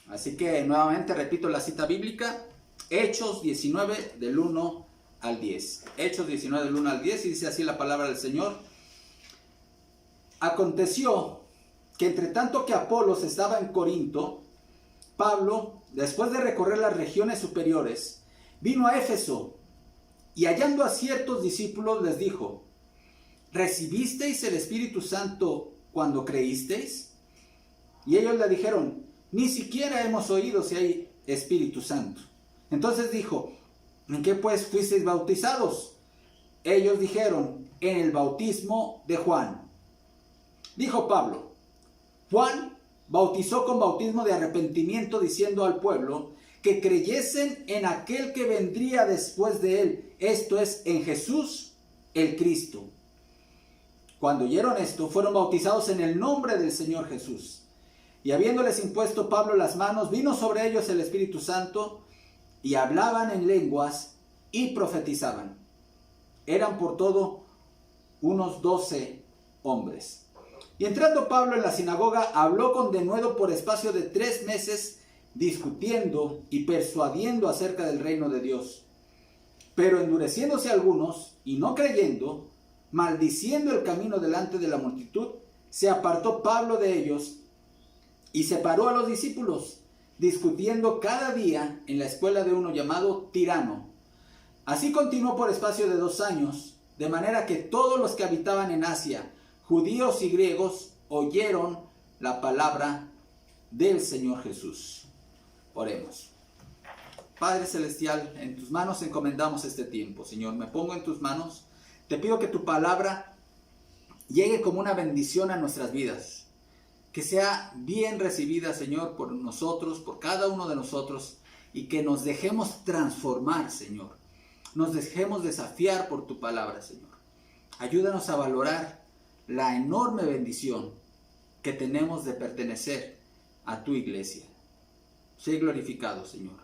Así que nuevamente repito la cita bíblica, Hechos 19 del 1 al 10. Hechos 19 del 1 al 10 y dice así la palabra del Señor. Aconteció que entre tanto que Apolos estaba en Corinto, Pablo, después de recorrer las regiones superiores, vino a Éfeso y hallando a ciertos discípulos les dijo, ¿recibisteis el Espíritu Santo cuando creísteis? Y ellos le dijeron, ni siquiera hemos oído si hay Espíritu Santo. Entonces dijo, ¿en qué pues fuisteis bautizados? Ellos dijeron, en el bautismo de Juan. Dijo Pablo, Juan bautizó con bautismo de arrepentimiento diciendo al pueblo que creyesen en aquel que vendría después de él, esto es, en Jesús el Cristo. Cuando oyeron esto, fueron bautizados en el nombre del Señor Jesús. Y habiéndoles impuesto Pablo las manos, vino sobre ellos el Espíritu Santo, y hablaban en lenguas y profetizaban. Eran por todo unos 12 hombres. Y entrando Pablo en la sinagoga, habló con denuedo por espacio de 3 meses, discutiendo y persuadiendo acerca del reino de Dios. Pero endureciéndose algunos, y no creyendo, maldiciendo el camino delante de la multitud, se apartó Pablo de ellos, y separó a los discípulos, discutiendo cada día en la escuela de uno llamado Tirano. Así continuó por espacio de 2 años, de manera que todos los que habitaban en Asia, judíos y griegos, oyeron la palabra del Señor Jesús. Oremos. Padre Celestial, en tus manos encomendamos este tiempo. Señor, me pongo en tus manos. Te pido que tu palabra llegue como una bendición a nuestras vidas. Que sea bien recibida, Señor, por nosotros, por cada uno de nosotros. Y que nos dejemos transformar, Señor. Nos dejemos desafiar por tu palabra, Señor. Ayúdanos a valorar la enorme bendición que tenemos de pertenecer a tu iglesia. Sé glorificado, Señor.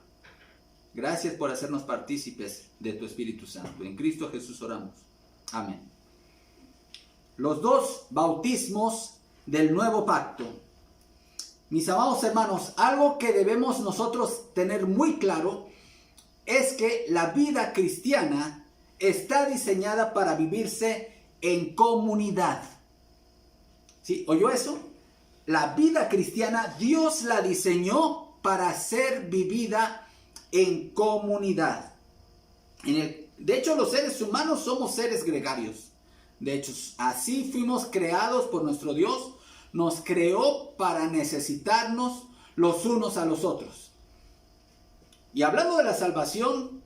Gracias por hacernos partícipes de tu Espíritu Santo. En Cristo Jesús oramos. Amén. Los 2 bautismos del nuevo pacto. Mis amados hermanos, algo que debemos nosotros tener muy claro es que la vida cristiana está diseñada para vivirse en comunidad. ¿Sí? ¿Oyó eso? La vida cristiana, Dios la diseñó para ser vivida en comunidad. De hecho, los seres humanos somos seres gregarios. De hecho, así fuimos creados por nuestro Dios. Nos creó para necesitarnos los unos a los otros. Y hablando de la salvación,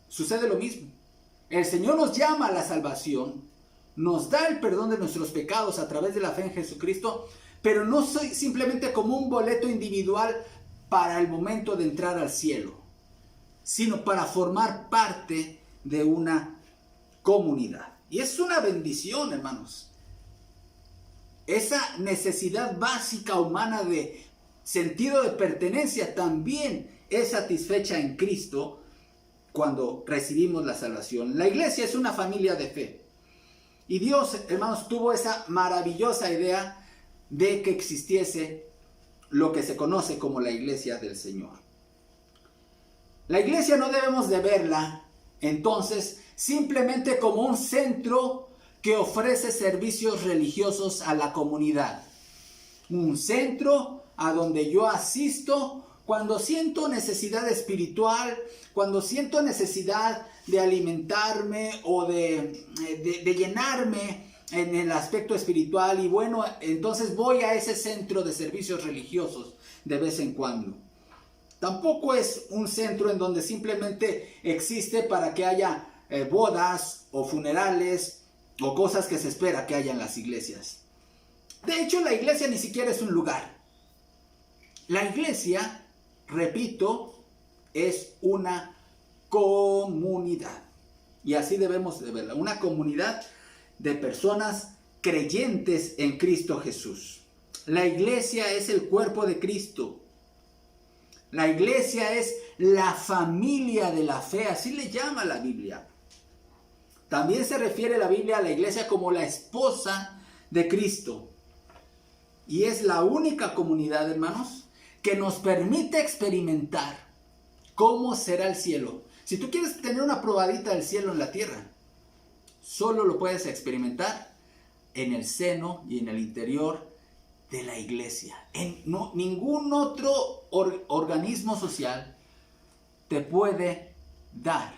sucede lo mismo. El Señor nos llama a la salvación, nos da el perdón de nuestros pecados a través de la fe en Jesucristo, pero no simplemente como un boleto individual para el momento de entrar al cielo, sino para formar parte de una comunidad. Y es una bendición, hermanos. Esa necesidad básica humana de sentido de pertenencia también es satisfecha en Cristo cuando recibimos la salvación. La iglesia es una familia de fe. Y Dios, hermanos, tuvo esa maravillosa idea de que existiese lo que se conoce como la iglesia del Señor. La iglesia no debemos de verla, entonces, simplemente como un centro que ofrece servicios religiosos a la comunidad. Un centro a donde yo asisto cuando siento necesidad espiritual, cuando siento necesidad de alimentarme o de llenarme en el aspecto espiritual, y bueno, entonces voy a ese centro de servicios religiosos de vez en cuando. Tampoco es un centro en donde simplemente existe para que haya bodas o funerales o cosas que se espera que haya en las iglesias. De hecho, la iglesia ni siquiera es un lugar. La iglesia, repito, es una comunidad. Y así debemos de verla. Una comunidad de personas creyentes en Cristo Jesús. La iglesia es el cuerpo de Cristo. La iglesia es la familia de la fe. Así le llama la Biblia. También se refiere la Biblia a la iglesia como la esposa de Cristo. Y es la única comunidad, hermanos, que nos permite experimentar cómo será el cielo. Si tú quieres tener una probadita del cielo en la tierra, solo lo puedes experimentar en el seno y en el interior de la iglesia. Ningún otro organismo social te puede dar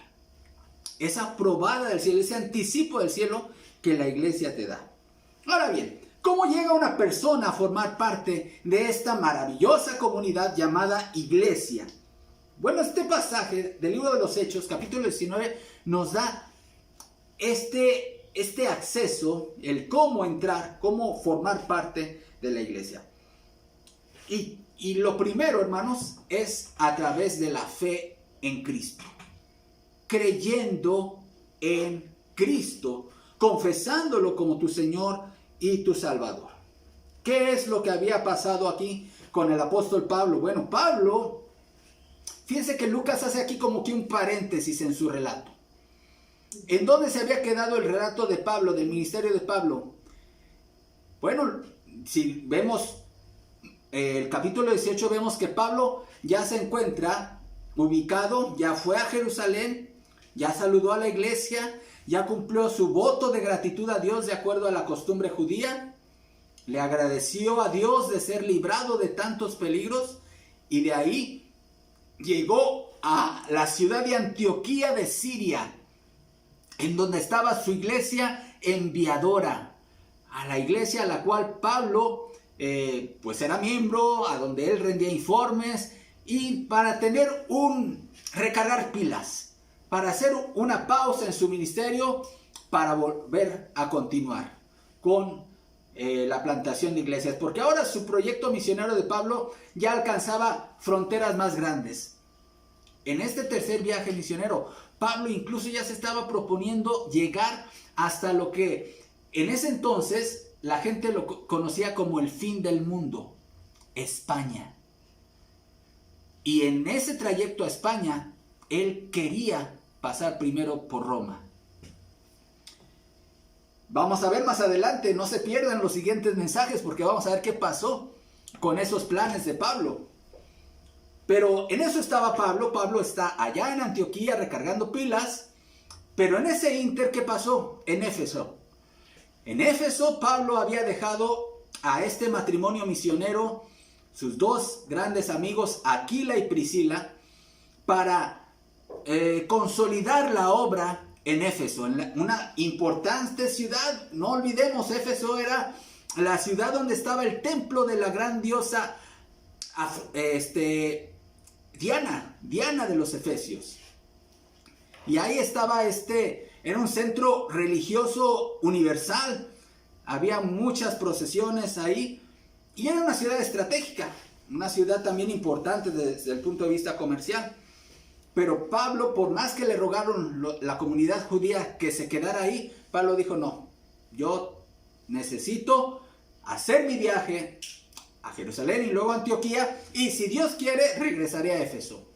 esa probada del cielo, ese anticipo del cielo que la iglesia te da. Ahora bien, ¿cómo llega una persona a formar parte de esta maravillosa comunidad llamada iglesia? Bueno, este pasaje del libro de los Hechos, capítulo 19, nos da este acceso, el cómo entrar, cómo formar parte de la iglesia. Y lo primero, hermanos, es a través de la fe en Cristo. Creyendo en Cristo, confesándolo como tu Señor y tu Salvador. ¿Qué es lo que había pasado aquí con el apóstol Pablo? Bueno, Pablo, fíjense que Lucas hace aquí como que un paréntesis en su relato. ¿En dónde se había quedado el relato de Pablo, del ministerio de Pablo? Bueno, si vemos el capítulo 18, vemos que Pablo ya se encuentra ubicado, ya fue a Jerusalén, ya saludó a la iglesia, ya cumplió su voto de gratitud a Dios de acuerdo a la costumbre judía, le agradeció a Dios de ser librado de tantos peligros y de ahí llegó a la ciudad de Antioquía de Siria, en donde estaba su iglesia enviadora, a la iglesia a la cual Pablo pues era miembro, a donde él rendía informes y para tener recargar pilas, para hacer una pausa en su ministerio para volver a continuar con la plantación de iglesias, porque ahora su proyecto misionero de Pablo ya alcanzaba fronteras más grandes. En este tercer viaje misionero, Pablo incluso ya se estaba proponiendo llegar hasta lo que en ese entonces la gente lo conocía como el fin del mundo, España. Y en ese trayecto a España, él quería pasar primero por Roma. Vamos a ver más adelante, no se pierdan los siguientes mensajes porque vamos a ver qué pasó con esos planes de Pablo. Pero en eso estaba Pablo. Pablo está allá en Antioquía recargando pilas. Pero en ese ínter, ¿qué pasó? En Éfeso. En Éfeso, Pablo había dejado a este matrimonio misionero, sus dos grandes amigos, Aquila y Priscila, para consolidar la obra en Éfeso, en una importante ciudad. No olvidemos, Éfeso era la ciudad donde estaba el templo de la gran diosa Diana de los Efesios. Y ahí estaba era un centro religioso universal. Había muchas procesiones ahí. Y era una ciudad estratégica, una ciudad también importante desde el punto de vista comercial. Pero Pablo, por más que le rogaron la comunidad judía que se quedara ahí, Pablo dijo, no, yo necesito hacer mi viaje a Jerusalén y luego a Antioquía, y si Dios quiere, regresaré a Éfeso.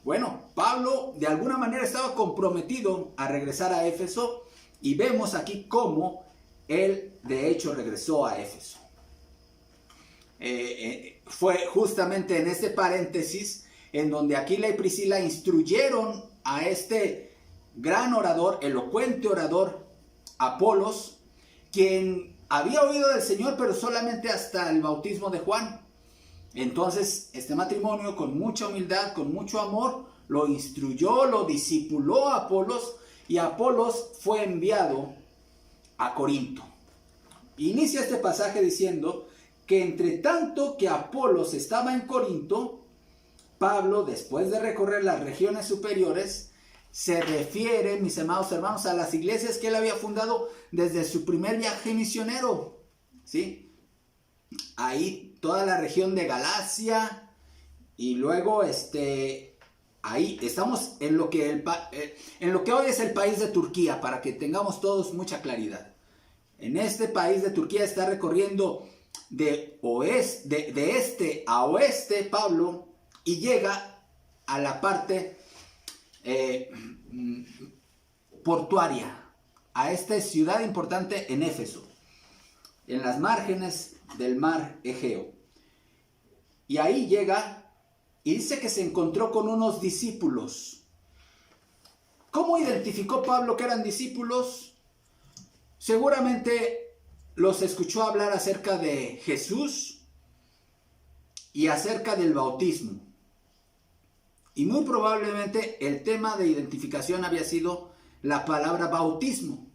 Bueno, Pablo de alguna manera estaba comprometido a regresar a Éfeso, y vemos aquí cómo él de hecho regresó a Éfeso. Fue justamente en este paréntesis en donde Aquila y Priscila instruyeron a este gran orador, elocuente orador, Apolos, quien había oído del Señor, pero solamente hasta el bautismo de Juan. Entonces, este matrimonio, con mucha humildad, con mucho amor, lo instruyó, lo discipuló a Apolos, y Apolos fue enviado a Corinto. Inicia este pasaje diciendo que entre tanto que Apolos estaba en Corinto, Pablo, después de recorrer las regiones superiores, se refiere, mis amados hermanos, a las iglesias que él había fundado desde su primer viaje misionero, ¿sí? Ahí toda la región de Galacia, y luego ahí estamos en lo que hoy es el país de Turquía, para que tengamos todos mucha claridad. En este país de Turquía está recorriendo de este a oeste Pablo, y llega a la parte portuaria, a esta ciudad importante en Éfeso, en las márgenes del mar Egeo. Y ahí llega y dice que se encontró con unos discípulos. ¿Cómo identificó Pablo que eran discípulos? Seguramente los escuchó hablar acerca de Jesús y acerca del bautismo. Y muy probablemente el tema de identificación había sido la palabra bautismo.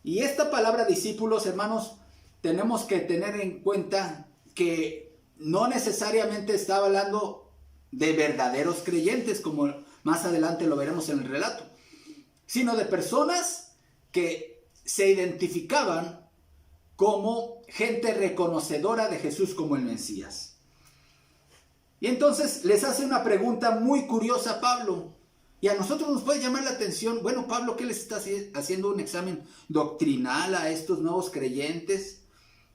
Y esta palabra discípulos, hermanos, tenemos que tener en cuenta que no necesariamente estaba hablando de verdaderos creyentes, como más adelante lo veremos en el relato, sino de personas que se identificaban como gente reconocedora de Jesús como el Mesías. Y entonces les hace una pregunta muy curiosa a Pablo. Y a nosotros nos puede llamar la atención, bueno, Pablo, ¿qué les está haciendo un examen doctrinal a estos nuevos creyentes?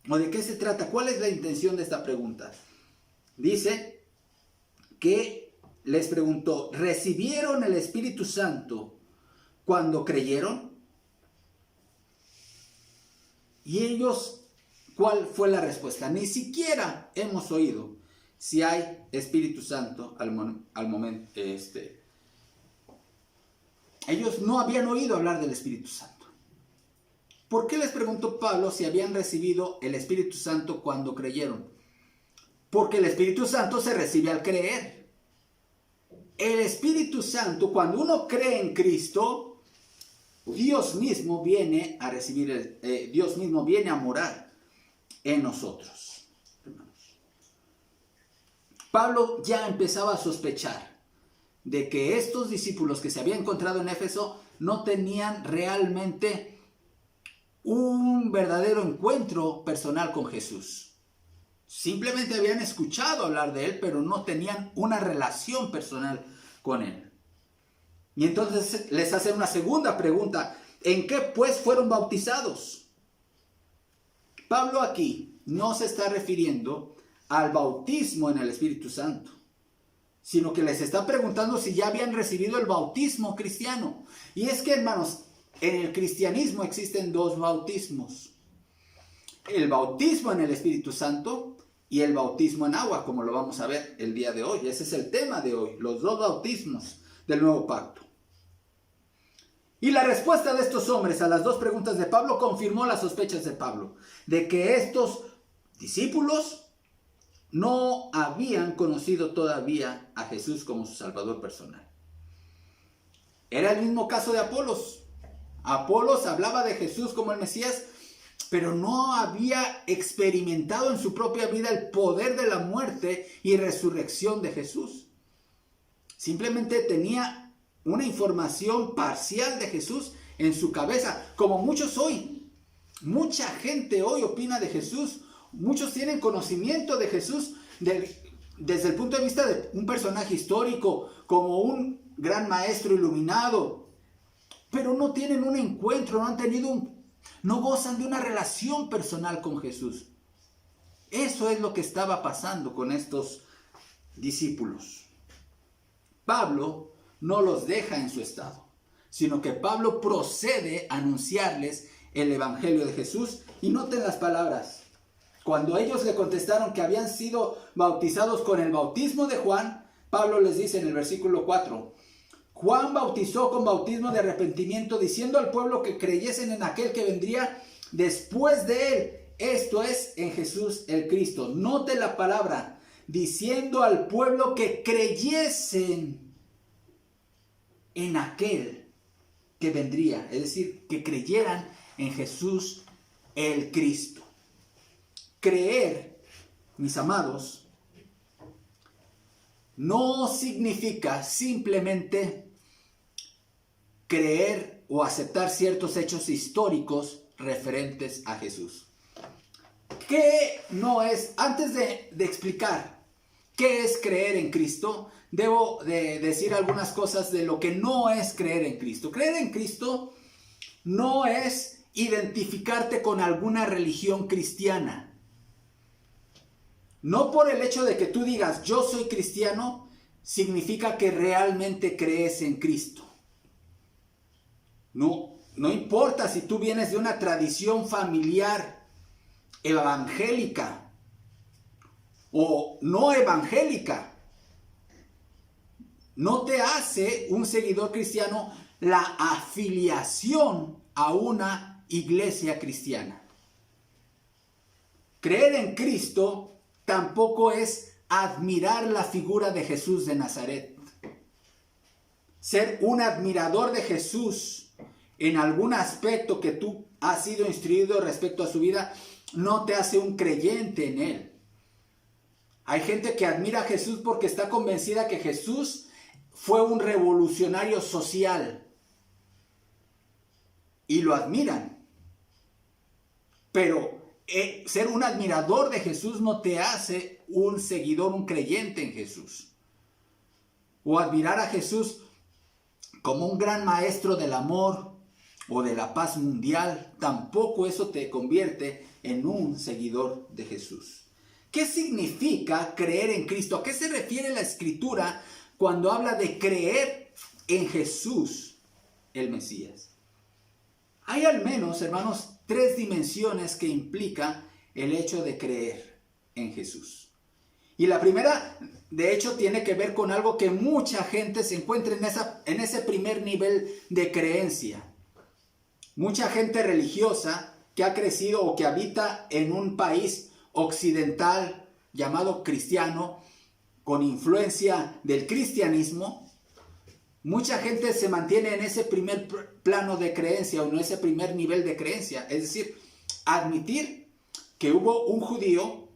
¿O de qué se trata? ¿Cuál es la intención de esta pregunta? Dice que les preguntó, ¿recibieron el Espíritu Santo cuando creyeron? Y ellos, ¿cuál fue la respuesta? Ni siquiera hemos oído si hay Espíritu Santo al momento. Ellos no habían oído hablar del Espíritu Santo. ¿Por qué les preguntó Pablo si habían recibido el Espíritu Santo cuando creyeron? Porque el Espíritu Santo se recibe al creer. El Espíritu Santo, cuando uno cree en Cristo, Dios mismo viene a recibir, Dios mismo viene a morar en nosotros, hermanos. Pablo ya empezaba a sospechar de que estos discípulos que se habían encontrado en Éfeso no tenían realmente un verdadero encuentro personal con Jesús. Simplemente habían escuchado hablar de él, pero no tenían una relación personal con él. Y entonces les hacen una segunda pregunta. ¿En qué pues fueron bautizados? Pablo aquí no se está refiriendo al bautismo en el Espíritu Santo, sino que les está preguntando si ya habían recibido el bautismo cristiano. Y es que, hermanos, en el cristianismo existen dos bautismos. El bautismo en el Espíritu Santo y el bautismo en agua, como lo vamos a ver el día de hoy. Ese es el tema de hoy, los dos bautismos del nuevo pacto. Y la respuesta de estos hombres a las dos preguntas de Pablo confirmó las sospechas de Pablo, de que estos discípulos no habían conocido todavía a Jesús como su Salvador personal. Era el mismo caso de Apolos. Apolos hablaba de Jesús como el Mesías, pero no había experimentado en su propia vida el poder de la muerte y resurrección de Jesús. Simplemente tenía una información parcial de Jesús en su cabeza, como muchos hoy. Mucha gente hoy opina de Jesús. Muchos tienen conocimiento de Jesús desde el punto de vista de un personaje histórico, como un gran maestro iluminado, pero no tienen un encuentro, no gozan de una relación personal con Jesús. Eso es lo que estaba pasando con estos discípulos. Pablo no los deja en su estado, sino que Pablo procede a anunciarles el evangelio de Jesús. Y noten las palabras. Cuando ellos le contestaron que habían sido bautizados con el bautismo de Juan, Pablo les dice en el versículo 4, Juan bautizó con bautismo de arrepentimiento, diciendo al pueblo que creyesen en aquel que vendría después de él, esto es, en Jesús el Cristo. Note la palabra, diciendo al pueblo que creyesen en aquel que vendría, es decir, que creyeran en Jesús el Cristo. Creer, mis amados, no significa simplemente creer o aceptar ciertos hechos históricos referentes a Jesús. ¿Qué no es? Antes de explicar qué es creer en Cristo, debo de decir algunas cosas de lo que no es creer en Cristo. Creer en Cristo no es identificarte con alguna religión cristiana. No por el hecho de que tú digas yo soy cristiano, significa que realmente crees en Cristo. No importa si tú vienes de una tradición familiar evangélica o no evangélica no te hace un seguidor cristiano la afiliación a una iglesia cristiana. Creer en Cristo tampoco es admirar la figura de Jesús de Nazaret. Ser un admirador de Jesús en algún aspecto que tú has sido instruido respecto a su vida no te hace un creyente en él. Hay gente que admira a Jesús porque está convencida que Jesús fue un revolucionario social y lo admiran. Pero ser un admirador de Jesús no te hace un seguidor, un creyente en Jesús. O admirar a Jesús como un gran maestro del amor o de la paz mundial, tampoco eso te convierte en un seguidor de Jesús. ¿Qué significa creer en Cristo? ¿A qué se refiere la Escritura cuando habla de creer en Jesús, el Mesías? Hay al menos, hermanos, 3 dimensiones que implica el hecho de creer en Jesús. Y la primera, de hecho, tiene que ver con algo que mucha gente se encuentra en ese primer nivel de creencia. Mucha gente religiosa que ha crecido o que habita en un país occidental llamado cristiano, con influencia del cristianismo, mucha gente se mantiene en ese primer plano de creencia o en ese primer nivel de creencia. Es decir, admitir que hubo un judío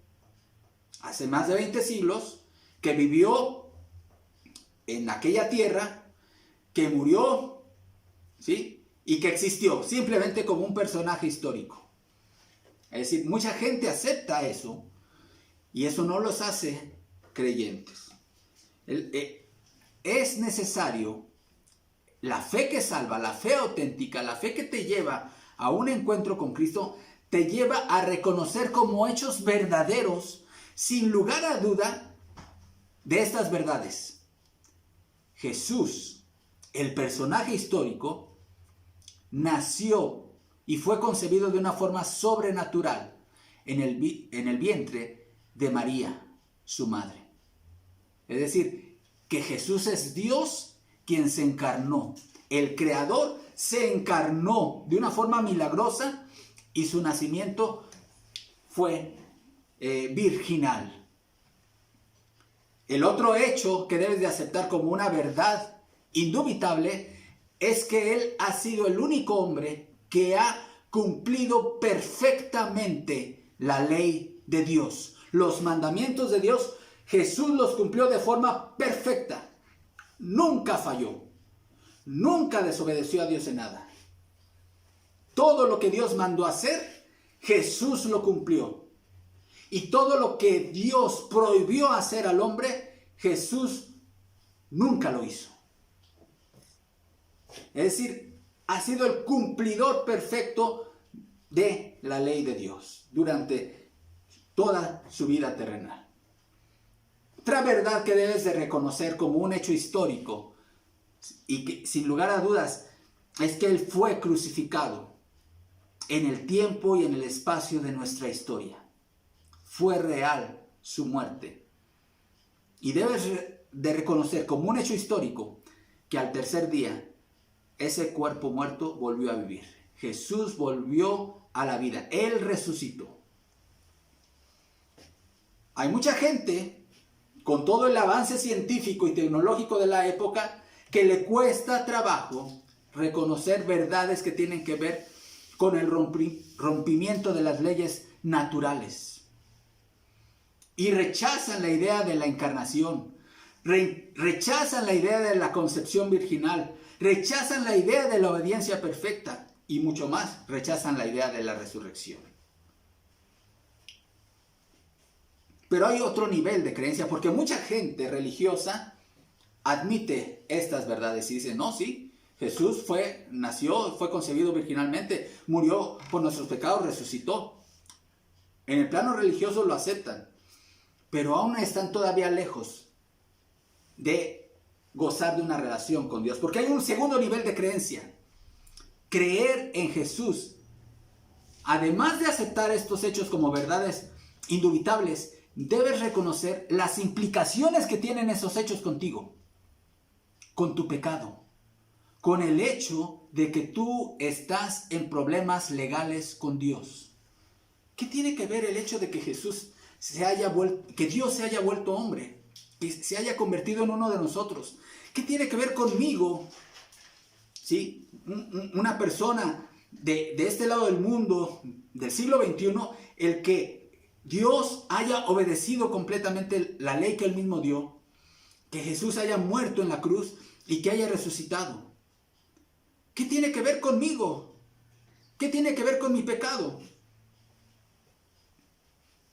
hace más de 20 siglos que vivió en aquella tierra, que murió, ¿sí? Y que existió simplemente como un personaje histórico. Es decir, mucha gente acepta eso y eso no los hace creyentes. Es necesario la fe que salva, la fe auténtica, la fe que te lleva a un encuentro con Cristo, te lleva a reconocer como hechos verdaderos, sin lugar a duda, de estas verdades. Jesús, el personaje histórico, nació y fue concebido de una forma sobrenatural en el vientre de María, su madre. Es decir, que Jesús es Dios quien se encarnó. El Creador se encarnó de una forma milagrosa y su nacimiento fue virginal. El otro hecho que debes de aceptar como una verdad indubitable es que Él ha sido el único hombre que ha cumplido perfectamente la ley de Dios. Los mandamientos de Dios, Jesús los cumplió de forma perfecta. Nunca falló. Nunca desobedeció a Dios en nada. Todo lo que Dios mandó hacer, Jesús lo cumplió. Y todo lo que Dios prohibió hacer al hombre, Jesús nunca lo hizo. Es decir, ha sido el cumplidor perfecto de la ley de Dios durante toda su vida terrenal. Otra verdad que debes de reconocer como un hecho histórico y que sin lugar a dudas es que Él fue crucificado en el tiempo y en el espacio de nuestra historia. Fue real su muerte. Y debes de reconocer como un hecho histórico que al tercer día ese cuerpo muerto volvió a vivir. Jesús volvió a la vida. Él resucitó. Hay mucha gente, con todo el avance científico y tecnológico de la época, que le cuesta trabajo reconocer verdades que tienen que ver con el rompimiento de las leyes naturales. Y rechazan la idea de la encarnación. Rechazan la idea de la concepción virginal. Rechazan la idea de la obediencia perfecta. Y mucho más, rechazan la idea de la resurrección. Pero hay otro nivel de creencia, porque mucha gente religiosa admite estas verdades y dice, no, sí, Jesús nació, fue concebido virginalmente, murió por nuestros pecados, resucitó. En el plano religioso lo aceptan, pero aún están todavía lejos de gozar de una relación con Dios, porque hay un segundo nivel de creencia. Creer en Jesús, además de aceptar estos hechos como verdades indubitables, debes reconocer las implicaciones que tienen esos hechos contigo, con tu pecado, con el hecho de que tú estás en problemas legales con Dios. ¿Qué tiene que ver el hecho de que que Dios se haya vuelto hombre, que se haya convertido en uno de nosotros? ¿Qué tiene que ver conmigo? ¿Sí? Una persona de este lado del mundo, del siglo XXI, el que Dios haya obedecido completamente la ley que Él mismo dio, que Jesús haya muerto en la cruz y que haya resucitado. ¿Qué tiene que ver conmigo? ¿Qué tiene que ver con mi pecado?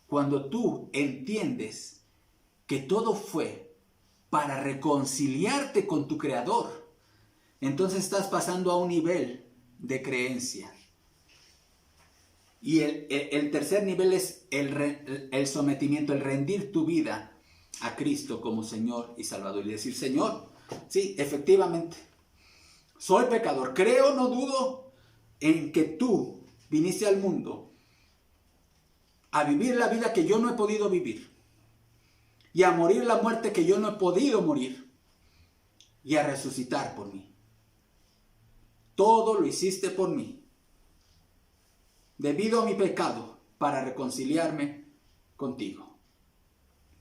Cuando tú entiendes que todo fue para reconciliarte con tu Creador, entonces estás pasando a un nivel de creencia. Y el tercer nivel es el sometimiento, el rendir tu vida a Cristo como Señor y Salvador. Y decir, Señor, sí, efectivamente, soy pecador. Creo, no dudo en que tú viniste al mundo a vivir la vida que yo no he podido vivir. Y a morir la muerte que yo no he podido morir. Y a resucitar por mí. Todo lo hiciste por mí. Debido a mi pecado, para reconciliarme contigo.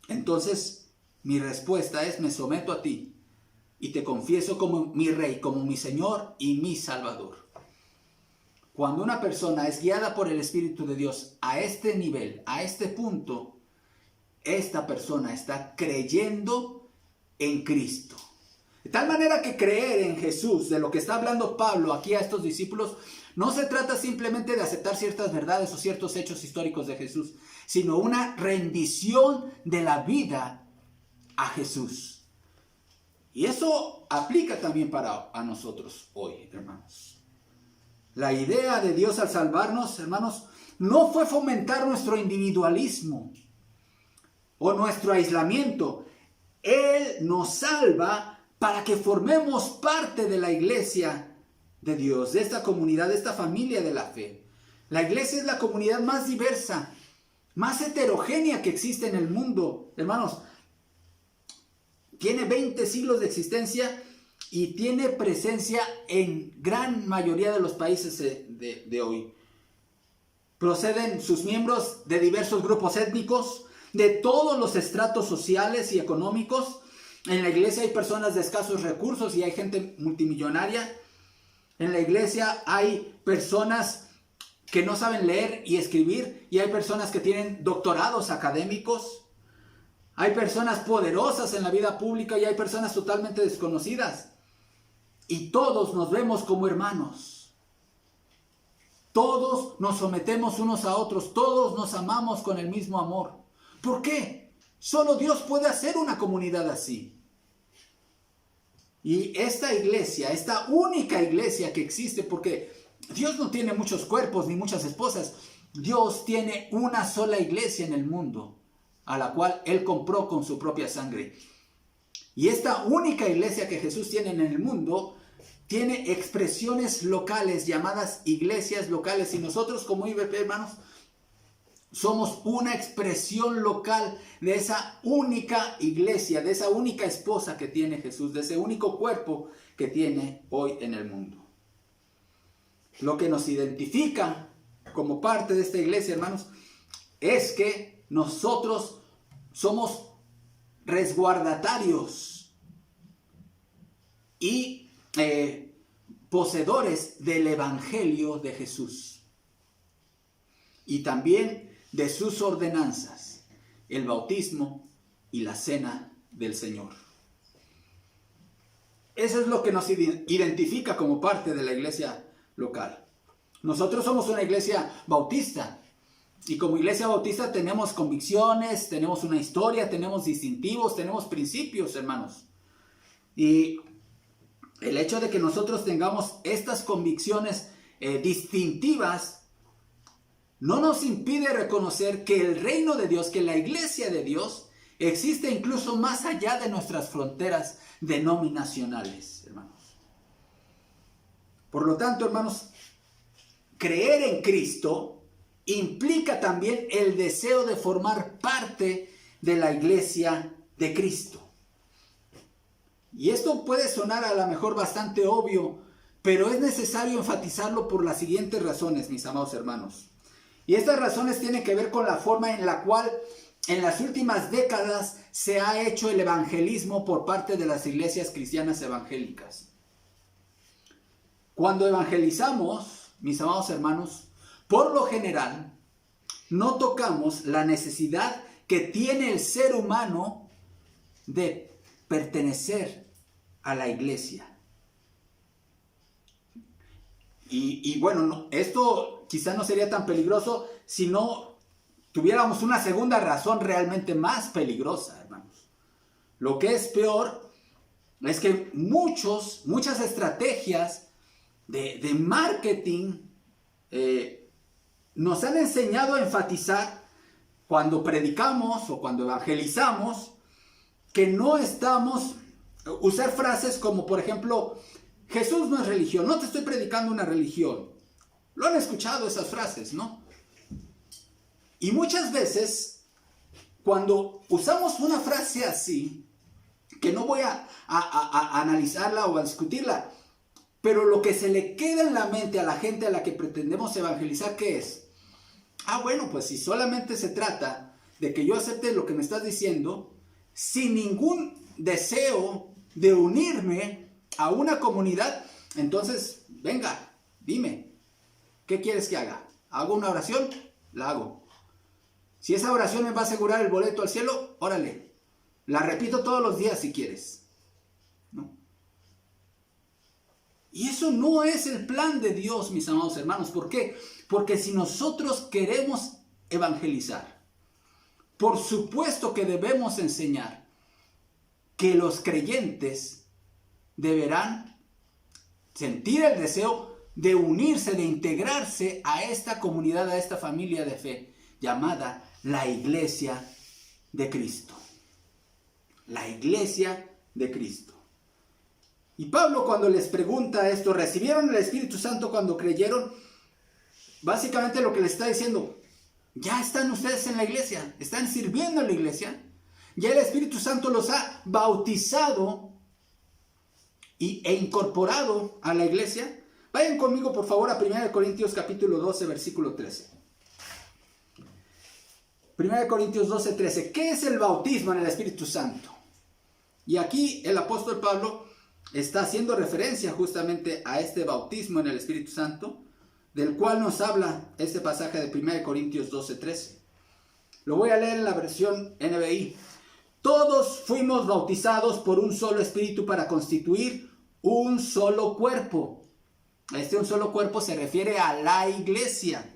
Entonces, mi respuesta es, me someto a ti y te confieso como mi Rey, como mi Señor y mi Salvador. Cuando una persona es guiada por el Espíritu de Dios a este nivel, a este punto, esta persona está creyendo en Cristo. De tal manera que creer en Jesús, de lo que está hablando Pablo aquí a estos discípulos, no se trata simplemente de aceptar ciertas verdades o ciertos hechos históricos de Jesús, sino una rendición de la vida a Jesús. Y eso aplica también para a nosotros hoy, hermanos. La idea de Dios al salvarnos, hermanos, no fue fomentar nuestro individualismo o nuestro aislamiento. Él nos salva para que formemos parte de la iglesia de Dios, de esta comunidad, de esta familia de la fe. La iglesia es la comunidad más diversa, más heterogénea que existe en el mundo. Hermanos, tiene 20 siglos de existencia y tiene presencia en gran mayoría de los países de hoy. Proceden sus miembros de diversos grupos étnicos, de todos los estratos sociales y económicos. En la iglesia hay personas de escasos recursos y hay gente multimillonaria. En la iglesia hay personas que no saben leer y escribir y hay personas que tienen doctorados académicos. Hay personas poderosas en la vida pública y hay personas totalmente desconocidas. Y todos nos vemos como hermanos. Todos nos sometemos unos a otros. Todos nos amamos con el mismo amor. ¿Por qué? Solo Dios puede hacer una comunidad así. Y esta iglesia, esta única iglesia que existe, porque Dios no tiene muchos cuerpos ni muchas esposas. Dios tiene una sola iglesia en el mundo, a la cual Él compró con su propia sangre. Y esta única iglesia que Jesús tiene en el mundo, tiene expresiones locales llamadas iglesias locales. Y nosotros como IBP, hermanos, somos una expresión local de esa única iglesia, de esa única esposa que tiene Jesús, de ese único cuerpo que tiene hoy en el mundo. Lo que nos identifica como parte de esta iglesia, hermanos, es que nosotros somos resguardatarios y poseedores del Evangelio de Jesús. Y también de sus ordenanzas, el bautismo y la cena del Señor. Eso es lo que nos identifica como parte de la iglesia local. Nosotros somos una iglesia bautista y como iglesia bautista tenemos convicciones, tenemos una historia, tenemos distintivos, tenemos principios, hermanos. Y el hecho de que nosotros tengamos estas convicciones distintivas no nos impide reconocer que el reino de Dios, que la iglesia de Dios, existe incluso más allá de nuestras fronteras denominacionales, hermanos. Por lo tanto, hermanos, creer en Cristo implica también el deseo de formar parte de la iglesia de Cristo. Y esto puede sonar a lo mejor bastante obvio, pero es necesario enfatizarlo por las siguientes razones, mis amados hermanos. Y estas razones tienen que ver con la forma en la cual en las últimas décadas se ha hecho el evangelismo por parte de las iglesias cristianas evangélicas. Cuando evangelizamos, mis amados hermanos, por lo general, no tocamos la necesidad que tiene el ser humano de pertenecer a la iglesia. Y bueno, esto quizá no sería tan peligroso si no tuviéramos una segunda razón realmente más peligrosa, hermanos. Lo que es peor es que muchas estrategias de marketing nos han enseñado a enfatizar cuando predicamos o cuando evangelizamos que no estamos, usar frases como por ejemplo, Jesús no es religión, no te estoy predicando una religión. Lo han escuchado esas frases, ¿no? Y muchas veces, cuando usamos una frase así, que no voy a analizarla o a discutirla, pero lo que se le queda en la mente a la gente a la que pretendemos evangelizar, ¿qué es? Bueno, pues si solamente se trata de que yo acepte lo que me estás diciendo, sin ningún deseo de unirme a una comunidad, entonces, venga, dime, ¿qué quieres que haga? ¿Hago una oración? La hago. Si esa oración me va a asegurar el boleto al cielo, órale, la repito todos los días si quieres, ¿no? Y eso no es el plan de Dios, mis amados hermanos. ¿Por qué? Porque si nosotros queremos evangelizar, por supuesto que debemos enseñar que los creyentes deberán sentir el deseo de unirse, de integrarse a esta comunidad, a esta familia de fe llamada la Iglesia de Cristo. La Iglesia de Cristo. Y Pablo, cuando les pregunta esto, ¿recibieron el Espíritu Santo cuando creyeron? Básicamente lo que les está diciendo, ya están ustedes en la iglesia, están sirviendo en la iglesia, ya el Espíritu Santo los ha bautizado e incorporado a la iglesia. Vayan conmigo por favor a 1 Corintios capítulo 12, versículo 13. 1 Corintios 12, 13. ¿Qué es el bautismo en el Espíritu Santo? Y aquí el apóstol Pablo está haciendo referencia justamente a este bautismo en el Espíritu Santo, del cual nos habla este pasaje de 1 Corintios 12, 13. Lo voy a leer en la versión NBI. Todos fuimos bautizados por un solo espíritu para constituir un solo cuerpo. Un solo cuerpo se refiere a la iglesia.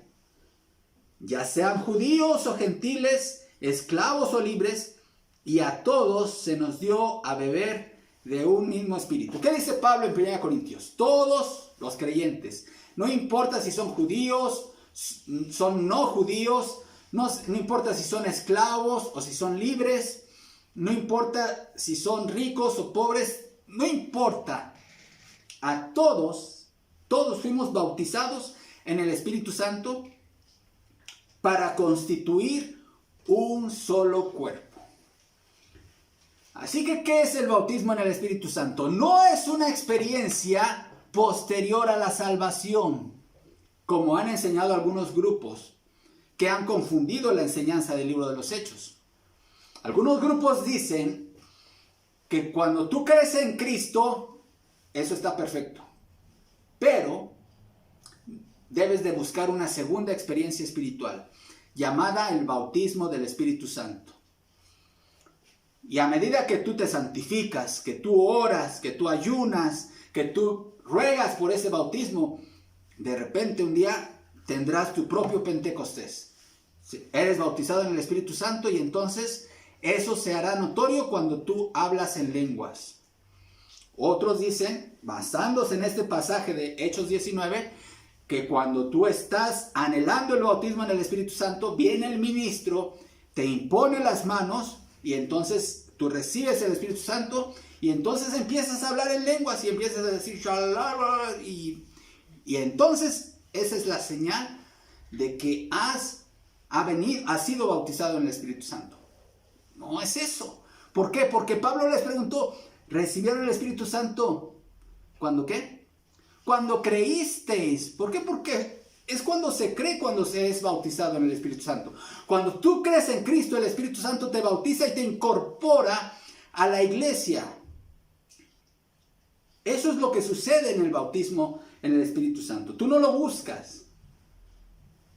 Ya sean judíos o gentiles, esclavos o libres, y a todos se nos dio a beber de un mismo espíritu. ¿Qué dice Pablo en 1 Corintios? Todos los creyentes, no importa si son judíos, son no judíos, no importa si son esclavos o si son libres, no importa si son ricos o pobres, no importa. A todos fuimos bautizados en el Espíritu Santo para constituir un solo cuerpo. Así que, ¿qué es el bautismo en el Espíritu Santo? No es una experiencia posterior a la salvación, como han enseñado algunos grupos que han confundido la enseñanza del libro de los Hechos. Algunos grupos dicen que cuando tú crees en Cristo, eso está perfecto. Pero debes de buscar una segunda experiencia espiritual, llamada el bautismo del Espíritu Santo. Y a medida que tú te santificas, que tú oras, que tú ayunas, que tú ruegas por ese bautismo, de repente un día tendrás tu propio Pentecostés. Eres bautizado en el Espíritu Santo y entonces eso se hará notorio cuando tú hablas en lenguas. Otros dicen, basándose en este pasaje de Hechos 19, que cuando tú estás anhelando el bautismo en el Espíritu Santo, viene el ministro, te impone las manos y entonces tú recibes el Espíritu Santo y entonces empiezas a hablar en lenguas y empiezas a decir y entonces esa es la señal de que has sido bautizado en el Espíritu Santo. No es eso. ¿Por qué? Porque Pablo les preguntó, ¿recibieron el Espíritu Santo cuando qué? Cuando creísteis. ¿Por qué? Porque es cuando se cree, cuando se es bautizado en el Espíritu Santo. Cuando tú crees en Cristo, el Espíritu Santo te bautiza y te incorpora a la iglesia. Eso es lo que sucede en el bautismo en el Espíritu Santo. Tú no lo buscas.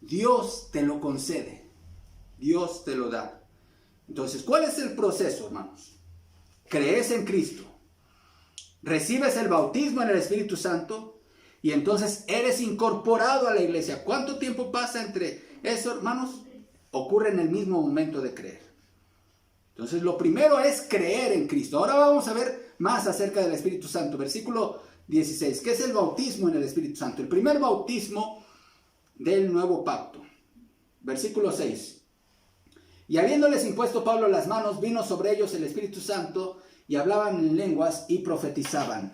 Dios te lo concede. Dios te lo da. Entonces, ¿cuál es el proceso, hermanos? Crees en Cristo. Recibes el bautismo en el Espíritu Santo. Y entonces eres incorporado a la iglesia. ¿Cuánto tiempo pasa entre eso, hermanos? Ocurre en el mismo momento de creer. Entonces, lo primero es creer en Cristo. Ahora vamos a ver más acerca del Espíritu Santo. Versículo 16. ¿Qué es el bautismo en el Espíritu Santo? El primer bautismo del nuevo pacto. Versículo 6. Y habiéndoles impuesto Pablo las manos, vino sobre ellos el Espíritu Santo y hablaban en lenguas y profetizaban.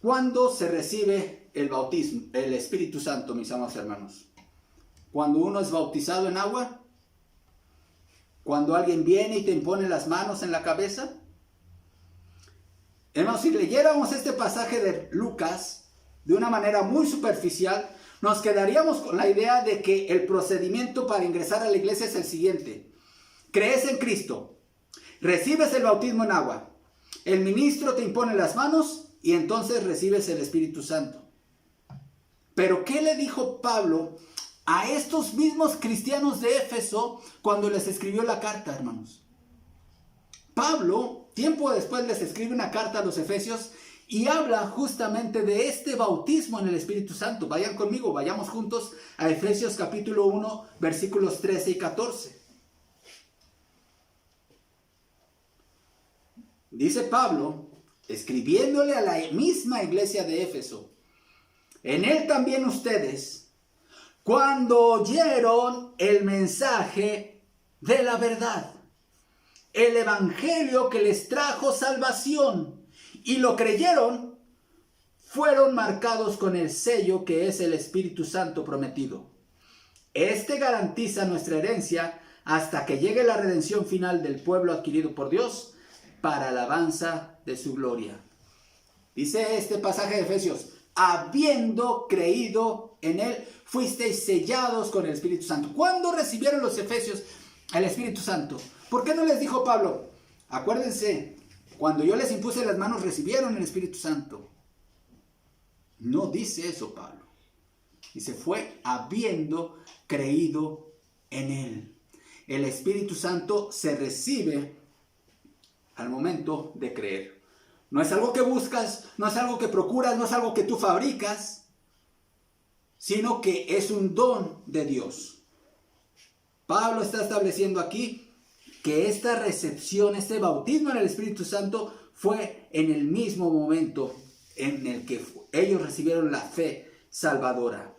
¿Cuándo se recibe el bautismo, el Espíritu Santo, mis amados hermanos? ¿Cuando uno es bautizado en agua? ¿Cuando alguien viene y te impone las manos en la cabeza? Hermanos, si leyéramos este pasaje de Lucas de una manera muy superficial, nos quedaríamos con la idea de que el procedimiento para ingresar a la iglesia es el siguiente. Crees en Cristo, recibes el bautismo en agua, el ministro te impone las manos y entonces recibes el Espíritu Santo. Pero ¿qué le dijo Pablo a estos mismos cristianos de Éfeso cuando les escribió la carta, hermanos? Pablo, tiempo después, les escribe una carta a los Efesios y habla justamente de este bautismo en el Espíritu Santo. Vayan conmigo, vayamos juntos a Efesios capítulo 1, versículos 13 y 14. Dice Pablo, escribiéndole a la misma iglesia de Éfeso: en él también ustedes, cuando oyeron el mensaje de la verdad, el evangelio que les trajo salvación, y lo creyeron, fueron marcados con el sello que es el Espíritu Santo prometido. Este garantiza nuestra herencia hasta que llegue la redención final del pueblo adquirido por Dios para alabanza de su gloria. Dice este pasaje de Efesios: habiendo creído en él, fuisteis sellados con el Espíritu Santo. ¿Cuándo recibieron los efesios el Espíritu Santo? ¿Por qué no les dijo Pablo? Acuérdense, cuando yo les impuse las manos recibieron el Espíritu Santo. No dice eso Pablo. Dice, fue habiendo creído en él. El Espíritu Santo se recibe al momento de creer. No es algo que buscas, no es algo que procuras, no es algo que tú fabricas, sino que es un don de Dios. Pablo está estableciendo aquí que esta recepción, este bautismo en el Espíritu Santo fue en el mismo momento en el que ellos recibieron la fe salvadora.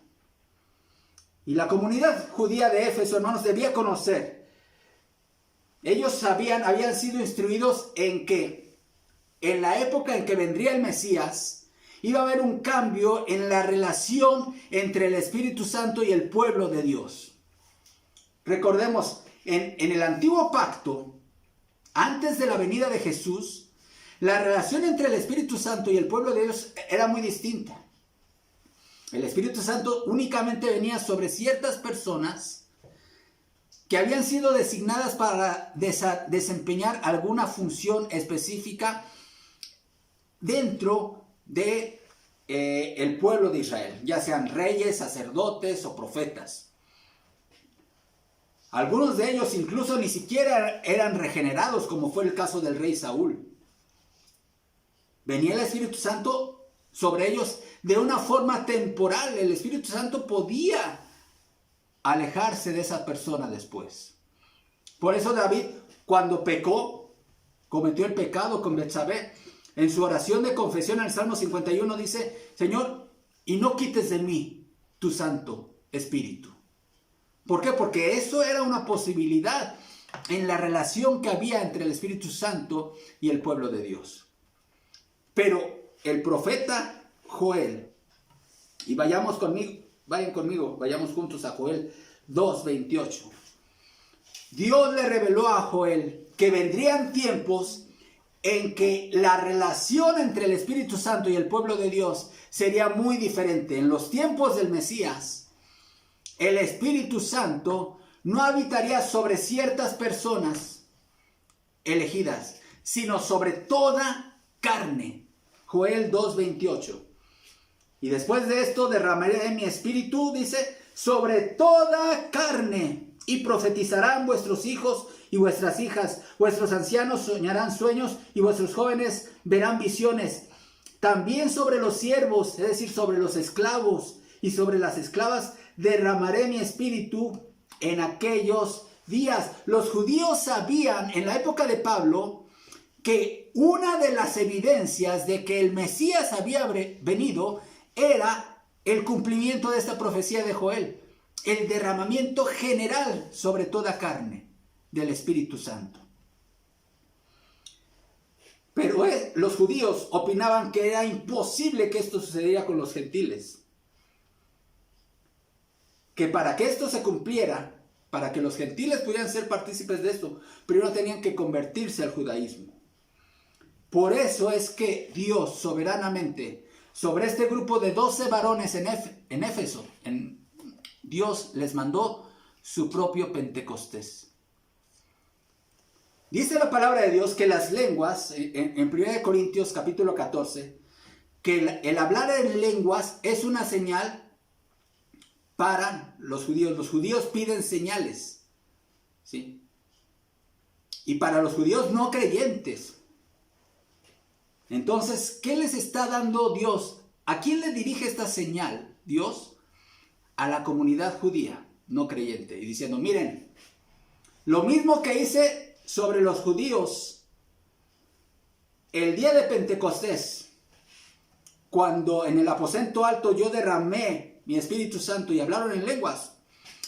Y la comunidad judía de Éfeso, hermanos, debía conocer. Ellos habían sido instruidos en que en la época en que vendría el Mesías, iba a haber un cambio en la relación entre el Espíritu Santo y el pueblo de Dios. Recordemos, en el antiguo pacto, antes de la venida de Jesús, la relación entre el Espíritu Santo y el pueblo de Dios era muy distinta. El Espíritu Santo únicamente venía sobre ciertas personas que habían sido designadas para desempeñar alguna función específica dentro de el pueblo de Israel, ya sean reyes, sacerdotes o profetas. Algunos de ellos incluso ni siquiera eran regenerados, como fue el caso del rey Saúl. Venía el Espíritu Santo sobre ellos de una forma temporal. El Espíritu Santo podía alejarse de esa persona después. Por eso David, cuando pecó, cometió el pecado con Betsabé, en su oración de confesión en el Salmo 51 dice: Señor, y no quites de mí tu Santo Espíritu. ¿Por qué? Porque eso era una posibilidad en la relación que había entre el Espíritu Santo y el pueblo de Dios. Pero el profeta Joel, y vayamos conmigo Vayan conmigo, vayamos juntos a Joel 2:28. Dios le reveló a Joel que vendrían tiempos en que la relación entre el Espíritu Santo y el pueblo de Dios sería muy diferente. En los tiempos del Mesías, el Espíritu Santo no habitaría sobre ciertas personas elegidas, sino sobre toda carne. Joel 2:28. Y después de esto derramaré de mi espíritu, dice, sobre toda carne, y profetizarán vuestros hijos y vuestras hijas, vuestros ancianos soñarán sueños y vuestros jóvenes verán visiones. También sobre los siervos, es decir, sobre los esclavos y sobre las esclavas, derramaré mi espíritu en aquellos días. Los judíos sabían en la época de Pablo que una de las evidencias de que el Mesías había venido era el cumplimiento de esta profecía de Joel, el derramamiento general sobre toda carne del Espíritu Santo. Pero los judíos opinaban que era imposible que esto sucediera con los gentiles. Que para que esto se cumpliera, para que los gentiles pudieran ser partícipes de esto, primero tenían que convertirse al judaísmo. Por eso es que Dios soberanamente, sobre este grupo de 12 varones en Éfeso, Dios les mandó su propio Pentecostés. Dice la palabra de Dios que las lenguas, en 1 Corintios capítulo 14, que el hablar en lenguas es una señal para los judíos. Los judíos piden señales, ¿sí? Y para los judíos no creyentes. Entonces, ¿qué les está dando Dios? ¿A quién le dirige esta señal Dios? A la comunidad judía no creyente. Y diciendo, miren, lo mismo que hice sobre los judíos el día de Pentecostés, cuando en el aposento alto yo derramé mi Espíritu Santo y hablaron en lenguas.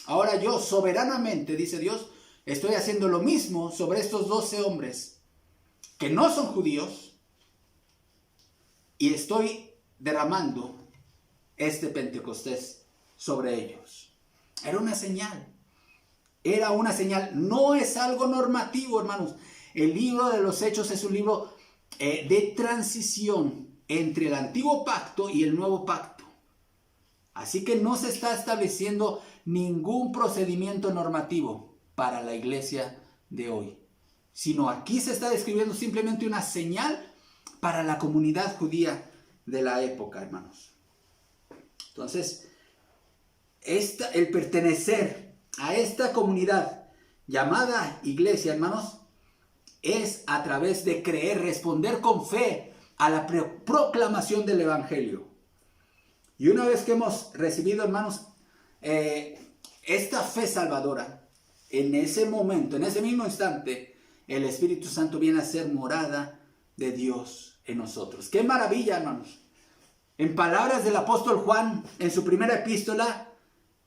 Ahora yo soberanamente, dice Dios, estoy haciendo lo mismo sobre estos 12 hombres que no son judíos, y estoy derramando este Pentecostés sobre ellos. Era una señal. Era una señal. No es algo normativo, hermanos. El libro de los Hechos es un libro de transición entre el antiguo pacto y el nuevo pacto. Así que no se está estableciendo ningún procedimiento normativo para la iglesia de hoy, sino aquí se está describiendo simplemente una señal para la comunidad judía de la época, hermanos. Entonces, el pertenecer a esta comunidad llamada iglesia, hermanos, es a través de creer, responder con fe a la proclamación del evangelio. Y una vez que hemos recibido, hermanos, esta fe salvadora, en ese momento, en ese mismo instante, el Espíritu Santo viene a ser morada de Dios en nosotros. ¡Qué maravilla, hermanos! En palabras del apóstol Juan, en su primera epístola,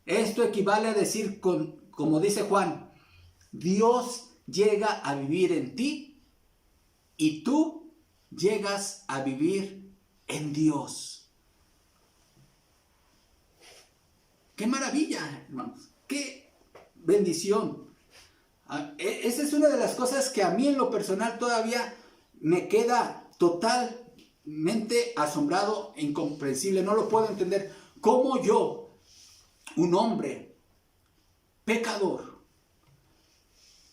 esto equivale a decir, como dice Juan, Dios llega a vivir en ti y tú llegas a vivir en Dios. ¡Qué maravilla, hermanos! ¡Qué bendición! Esa es una de las cosas que a mí en lo personal todavía me queda totalmente asombrado e incomprensible. No lo puedo entender. ¿Cómo yo, un hombre pecador,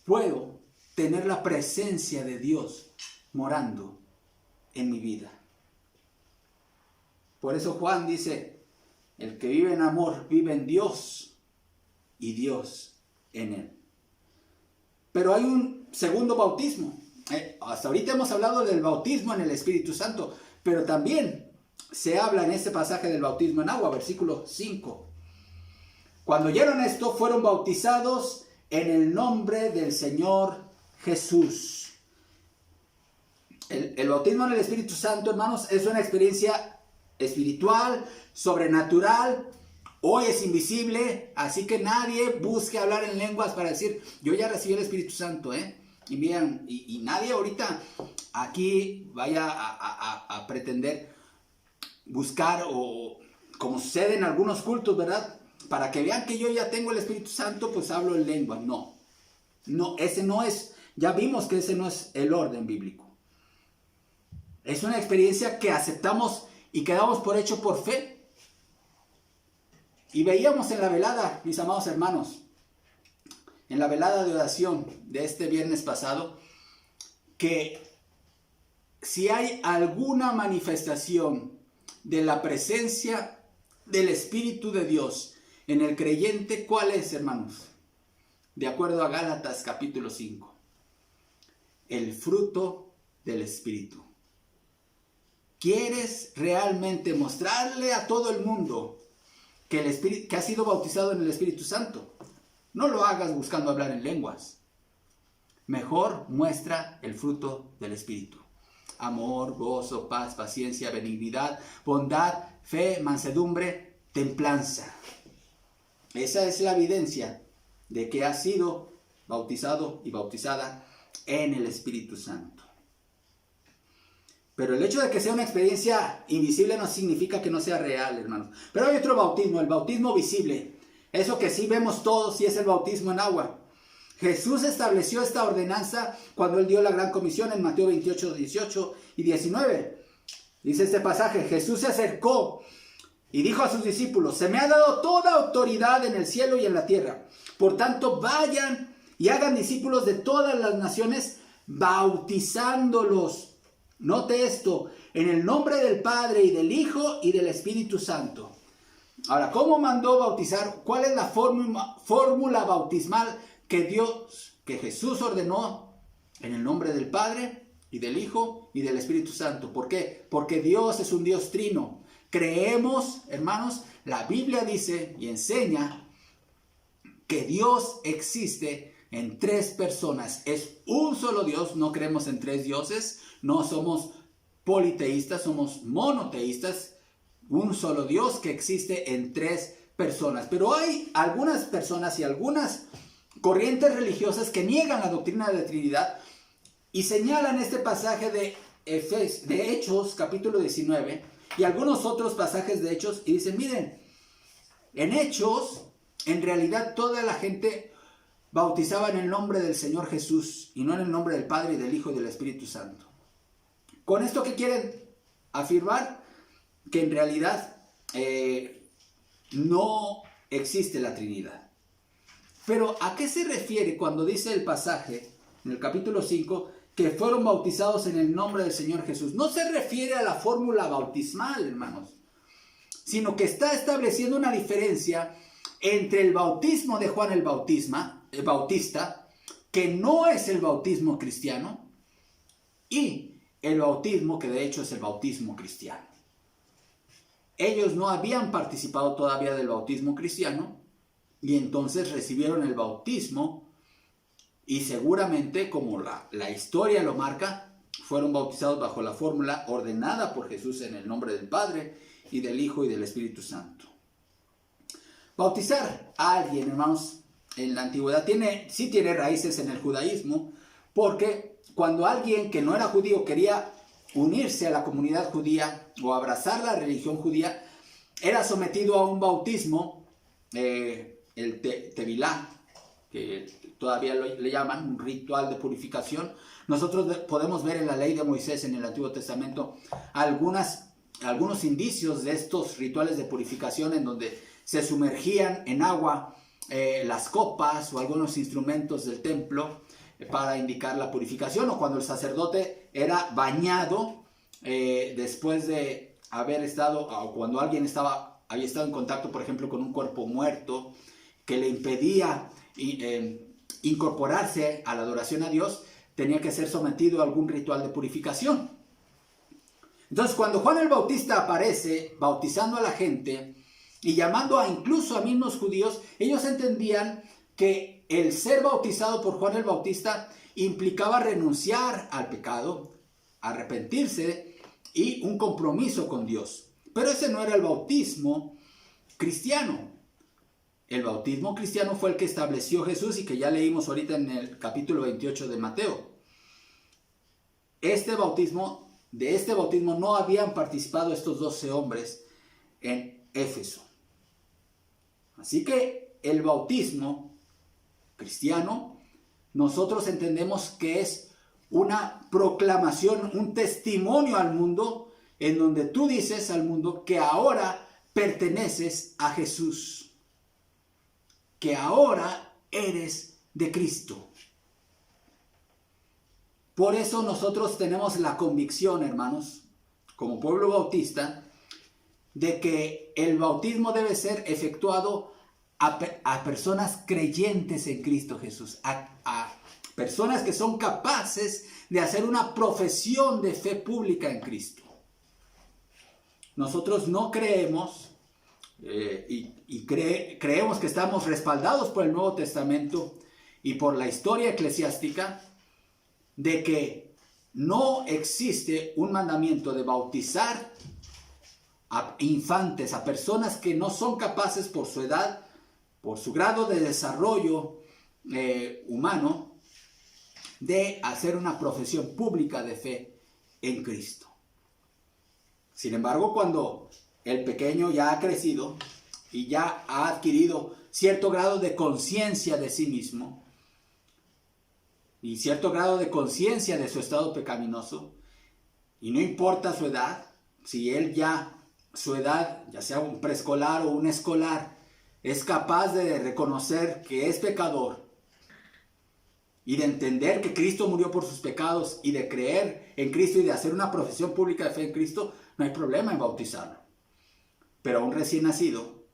puedo tener la presencia de Dios morando en mi vida? Por eso Juan dice, el que vive en amor vive en Dios y Dios en él. Pero hay un segundo bautismo. Hasta ahorita hemos hablado del bautismo en el Espíritu Santo, pero también se habla en este pasaje del bautismo en agua, versículo 5. Cuando oyeron esto, fueron bautizados en el nombre del Señor Jesús. El bautismo en el Espíritu Santo, hermanos, es una experiencia espiritual, sobrenatural. Hoy es invisible, así que nadie busque hablar en lenguas para decir, yo ya recibí el Espíritu Santo, Y miren, y nadie ahorita aquí vaya a pretender buscar o como sucede en algunos cultos, ¿verdad? Para que vean que yo ya tengo el Espíritu Santo, pues hablo en lengua. No, ese no es, ya vimos que ese no es el orden bíblico. Es una experiencia que aceptamos y quedamos por hecho por fe. Y veíamos en la velada, mis amados hermanos, en la velada de oración de este viernes pasado, que si hay alguna manifestación de la presencia del Espíritu de Dios en el creyente, ¿cuál es, hermanos? De acuerdo a Gálatas capítulo 5, el fruto del Espíritu. ¿Quieres realmente mostrarle a todo el mundo que el Espíritu, que has sido bautizado en el Espíritu Santo? No lo hagas buscando hablar en lenguas. Mejor muestra el fruto del Espíritu. Amor, gozo, paz, paciencia, benignidad, bondad, fe, mansedumbre, templanza. Esa es la evidencia de que has sido bautizado y bautizada en el Espíritu Santo. Pero el hecho de que sea una experiencia invisible no significa que no sea real, hermanos. Pero hay otro bautismo, el bautismo visible. Eso que sí vemos todos, sí es el bautismo en agua. Jesús estableció esta ordenanza cuando Él dio la gran comisión en Mateo 28, 18 y 19. Dice este pasaje: Jesús se acercó y dijo a sus discípulos: se me ha dado toda autoridad en el cielo y en la tierra. Por tanto, vayan y hagan discípulos de todas las naciones, bautizándolos. Note esto: en el nombre del Padre y del Hijo y del Espíritu Santo. Ahora, ¿cómo mandó bautizar? ¿Cuál es la fórmula bautismal que Jesús ordenó? En el nombre del Padre y del Hijo y del Espíritu Santo. ¿Por qué? Porque Dios es un Dios trino. Creemos, hermanos, la Biblia dice y enseña que Dios existe en tres personas. Es un solo Dios, no creemos en tres dioses, no somos politeístas, somos monoteístas. Un solo Dios que existe en tres personas. Pero hay algunas personas y algunas corrientes religiosas que niegan la doctrina de la Trinidad y señalan este pasaje de Hechos capítulo 19 y algunos otros pasajes de Hechos y dicen: miren, en Hechos en realidad toda la gente bautizaba en el nombre del Señor Jesús y no en el nombre del Padre y del Hijo y del Espíritu Santo. ¿Con esto qué quieren afirmar? Que en realidad no existe la Trinidad. Pero ¿a qué se refiere cuando dice el pasaje en el capítulo 5 que fueron bautizados en el nombre del Señor Jesús? No se refiere a la fórmula bautismal, hermanos, sino que está estableciendo una diferencia entre el bautismo de Juan el Bautista, que no es el bautismo cristiano, y el bautismo que de hecho es el bautismo cristiano. Ellos no habían participado todavía del bautismo cristiano y entonces recibieron el bautismo y seguramente, como la historia lo marca, fueron bautizados bajo la fórmula ordenada por Jesús en el nombre del Padre y del Hijo y del Espíritu Santo. Bautizar a alguien, hermanos, en la antigüedad sí tiene raíces en el judaísmo, porque cuando alguien que no era judío quería unirse a la comunidad judía o abrazar la religión judía, era sometido a un bautismo, el tevilá, que todavía le llaman un ritual de purificación. Nosotros podemos ver en la ley de Moisés en el Antiguo Testamento algunos indicios de estos rituales de purificación en donde se sumergían en agua las copas o algunos instrumentos del templo para indicar la purificación, o cuando el sacerdote era bañado después de haber estado, o cuando alguien había estado en contacto, por ejemplo, con un cuerpo muerto que le impedía incorporarse a la adoración a Dios, tenía que ser sometido a algún ritual de purificación. Entonces, cuando Juan el Bautista aparece bautizando a la gente y llamando incluso a mismos judíos, ellos entendían que el ser bautizado por Juan el Bautista implicaba renunciar al pecado, arrepentirse y un compromiso con Dios. Pero ese no era el bautismo cristiano. El bautismo cristiano fue el que estableció Jesús y que ya leímos ahorita en el capítulo 28 de Mateo. De este bautismo no habían participado estos 12 hombres en Éfeso. Así que el bautismo cristiano, nosotros entendemos que es una proclamación, un testimonio al mundo, en donde tú dices al mundo que ahora perteneces a Jesús, que ahora eres de Cristo. Por eso nosotros tenemos la convicción, hermanos, como pueblo bautista, de que el bautismo debe ser efectuado a personas creyentes en Cristo Jesús, a personas que son capaces de hacer una profesión de fe pública en Cristo. Nosotros no creemos creemos que estamos respaldados por el Nuevo Testamento y por la historia eclesiástica de que no existe un mandamiento de bautizar a infantes, a personas que no son capaces por su edad, por su grado de desarrollo humano, de hacer una profesión pública de fe en Cristo. Sin embargo, cuando el pequeño ya ha crecido y ya ha adquirido cierto grado de conciencia de sí mismo y cierto grado de conciencia de su estado pecaminoso, y no importa su edad, si él ya, su edad, ya sea un preescolar o un escolar, es capaz de reconocer que es pecador y de entender que Cristo murió por sus pecados y de creer en Cristo y de hacer una profesión pública de fe en Cristo, no hay problema en bautizarlo. Pero a un recién nacido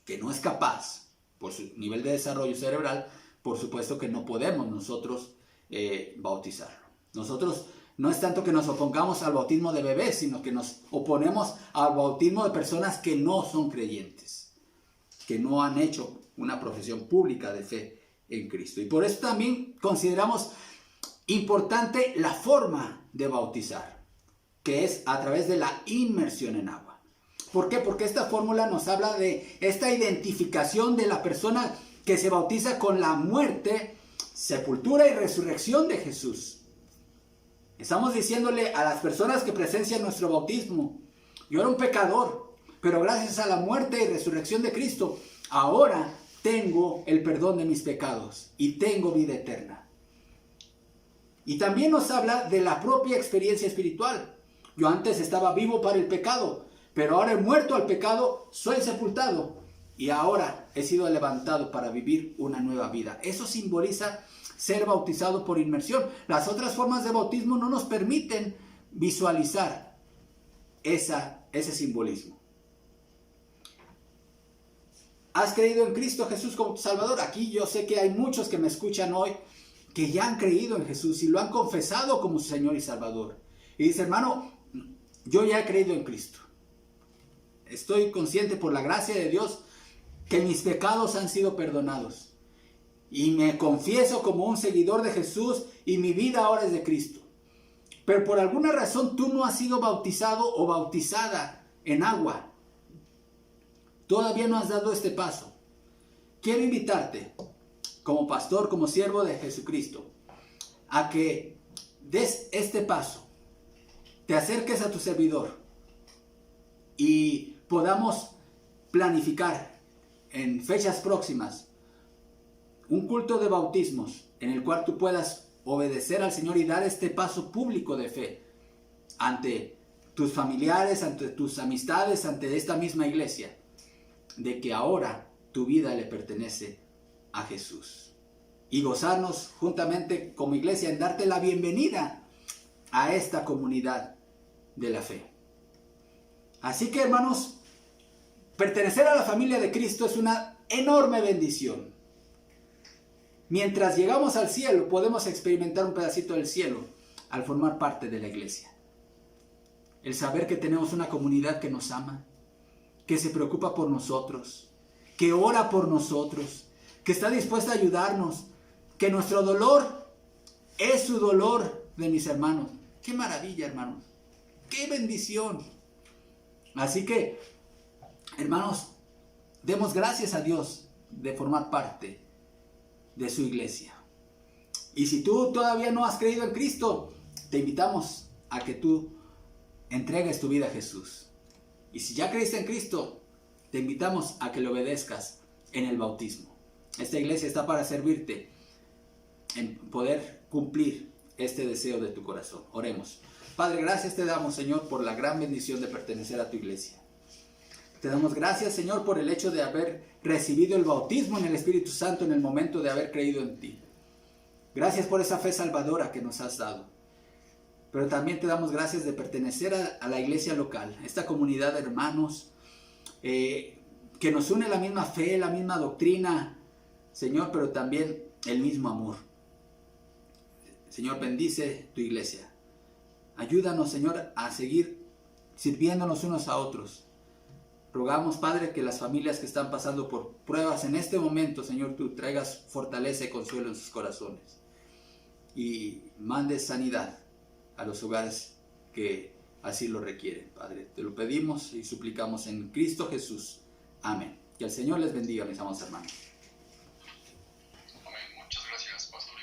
que no es capaz, por su nivel de desarrollo cerebral, por supuesto que no podemos nosotros bautizarlo. Nosotros no es tanto que nos opongamos al bautismo de bebés, sino que nos oponemos al bautismo de personas que no son creyentes, que no han hecho una profesión pública de fe en Cristo. Y por eso también consideramos importante la forma de bautizar, que es a través de la inmersión en agua. ¿Por qué? Porque esta fórmula nos habla de esta identificación de la persona que se bautiza con la muerte, sepultura y resurrección de Jesús. Estamos diciéndole a las personas que presencian nuestro bautismo: yo era un pecador, pero gracias a la muerte y resurrección de Cristo, ahora tengo el perdón de mis pecados y tengo vida eterna. Y también nos habla de la propia experiencia espiritual. Yo antes estaba vivo para el pecado, pero ahora he muerto al pecado, soy sepultado y ahora he sido levantado para vivir una nueva vida. Eso simboliza ser bautizado por inmersión. Las otras formas de bautismo no nos permiten visualizar ese simbolismo. ¿Has creído en Cristo Jesús como tu Salvador? Aquí yo sé que hay muchos que me escuchan hoy que ya han creído en Jesús y lo han confesado como su Señor y Salvador. Y dice: hermano, yo ya he creído en Cristo. Estoy consciente por la gracia de Dios que mis pecados han sido perdonados. Y me confieso como un seguidor de Jesús y mi vida ahora es de Cristo. Pero por alguna razón tú no has sido bautizado o bautizada en agua. Todavía no has dado este paso. Quiero invitarte, como pastor, como siervo de Jesucristo, a que des este paso, te acerques a tu servidor y podamos planificar en fechas próximas un culto de bautismos en el cual tú puedas obedecer al Señor y dar este paso público de fe ante tus familiares, ante tus amistades, ante esta misma iglesia, de que ahora tu vida le pertenece a Jesús. Y gozarnos juntamente como iglesia en darte la bienvenida a esta comunidad de la fe. Así que, hermanos, pertenecer a la familia de Cristo es una enorme bendición. Mientras llegamos al cielo, podemos experimentar un pedacito del cielo al formar parte de la iglesia. El saber que tenemos una comunidad que nos ama, que se preocupa por nosotros, que ora por nosotros, que está dispuesta a ayudarnos, que nuestro dolor es su dolor de mis hermanos. ¡Qué maravilla, hermanos! ¡Qué bendición! Así que, hermanos, demos gracias a Dios de formar parte de su iglesia. Y si tú todavía no has creído en Cristo, te invitamos a que tú entregues tu vida a Jesús Y si ya creíste en Cristo, te invitamos a que le obedezcas en el bautismo. Esta iglesia está para servirte en poder cumplir este deseo de tu corazón. Oremos. Padre, gracias te damos, Señor, por la gran bendición de pertenecer a tu iglesia. Te damos gracias, Señor, por el hecho de haber recibido el bautismo en el Espíritu Santo en el momento de haber creído en ti. Gracias por esa fe salvadora que nos has dado. Pero también te damos gracias de pertenecer a la iglesia local, esta comunidad de hermanos que nos une la misma fe, la misma doctrina, Señor, pero también el mismo amor. Señor, bendice tu iglesia. Ayúdanos, Señor, a seguir sirviéndonos unos a otros. Rogamos, Padre, que las familias que están pasando por pruebas en este momento, Señor, tú traigas fortaleza y consuelo en sus corazones. Y mandes sanidad a los hogares que así lo requieren, Padre. Te lo pedimos y suplicamos en Cristo Jesús. Amén. Que el Señor les bendiga, mis amados hermanos.